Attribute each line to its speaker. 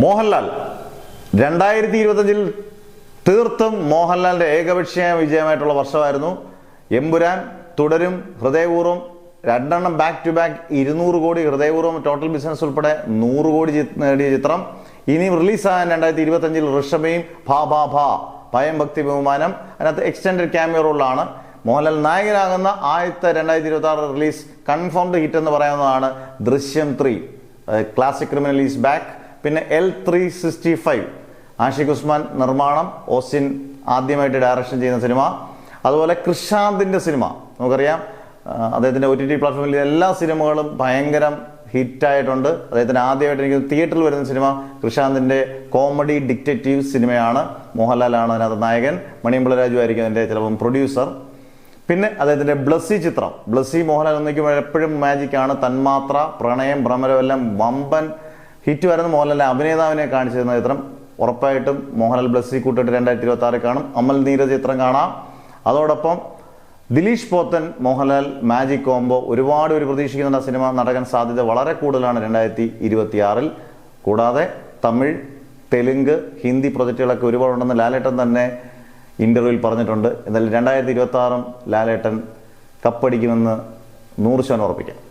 Speaker 1: മോഹൻലാൽ 2025 തീർത്തും മോഹൻലാലിന്റെ ഏകപക്ഷീയ വിജയമായിട്ടുള്ള വർഷമായിരുന്നു. എമ്പുരാൻ, തുടരും, ഹൃദയപൂർവ്വം രണ്ടെണ്ണം ബാക്ക് ടു ബാക്ക് 200 കോടി, ഹൃദയപൂർവ്വം ടോട്ടൽ ബിസിനസ് ഉൾപ്പെടെ 100 കോടി നേടിയ ചിത്രം. ഇനി റിലീസാകാൻ 2025 ഋഷഭയും ഭാ ഭാ ഭാ ഭയം ഭക്തി ബഹുമാനം. അതിനകത്ത് എക്സ്റ്റൻഡഡ് ക്യാമിയോ റോളിലാണ് മോഹൻലാൽ നായകനാകുന്ന ആദ്യത്തെ 2026 റിലീസ് കൺഫേംഡ് ഹിറ്റ് എന്ന് പറയാവുന്നതാണ് ദൃശ്യം 3. Classic criminal is back. പിന്നെ L365 ആഷിഖ് ഉസ്മാൻ നിർമ്മാണം, ഓസിൻ ആദ്യമായിട്ട് ഡയറക്ഷൻ ചെയ്യുന്ന സിനിമ. അതുപോലെ കൃഷാന്തിന്റെ സിനിമ നമുക്കറിയാം, അദ്ദേഹത്തിന്റെ OTT പ്ലാറ്റ്ഫോമിൽ എല്ലാ സിനിമകളും ഭയങ്കര ഹിറ്റായിട്ടുണ്ട്. അദ്ദേഹത്തിന് ആദ്യമായിട്ട് എനിക്ക് തിയേറ്ററിൽ വരുന്ന സിനിമ കൃഷാന്തിന്റെ കോമഡി ഡിറ്റക്റ്റീവ് സിനിമയാണ്. മോഹൻലാലാണ് അതിനകത്ത് നായകൻ, മണിയമ്പിള്ള രാജു ആയിരിക്കും അതിന്റെ ചിലപ്പം പ്രൊഡ്യൂസർ. പിന്നെ അദ്ദേഹത്തിന്റെ ബ്ലസ്സി ചിത്രം, ബ്ലസ്സി മോഹൻലാൽ ഒന്നിക്കുമ്പോൾ എപ്പോഴും മാജിക്കാണ്. തന്മാത്ര, പ്രണയം, ഭ്രമരമെല്ലാം വമ്പൻ ഹിറ്റ് വരുന്ന മോഹൻലാലിന്റെ അഭിനേതാവിനെ കാണിച്ചിരുന്ന ചിത്രം. ഉറപ്പായിട്ടും മോഹൻലാൽ ബ്ലസ്സി കൂട്ടിട്ട് 2026 കാണും. അമൽ നീരജ് ചിത്രം കാണാം. അതോടൊപ്പം ദിലീഷ് പോത്തൻ മോഹൻലാൽ മാജിക് കോംബോ ഒരുപാട് പ്രതീക്ഷിക്കുന്ന സിനിമ നടക്കാൻ സാധ്യത വളരെ കൂടുതലാണ് 2026. കൂടാതെ തമിഴ്, തെലുങ്ക്, ഹിന്ദി പ്രൊജക്റ്റുകളൊക്കെ ഒരുപാടുണ്ടെന്ന് ലാലേട്ടൻ തന്നെ ഇന്റർവ്യൂവിൽ പറഞ്ഞിട്ടുണ്ട്. എന്നാൽ 2026 ലാലേട്ടൻ കപ്പടിക്കുമെന്ന് 100% ഉറപ്പിക്കാം.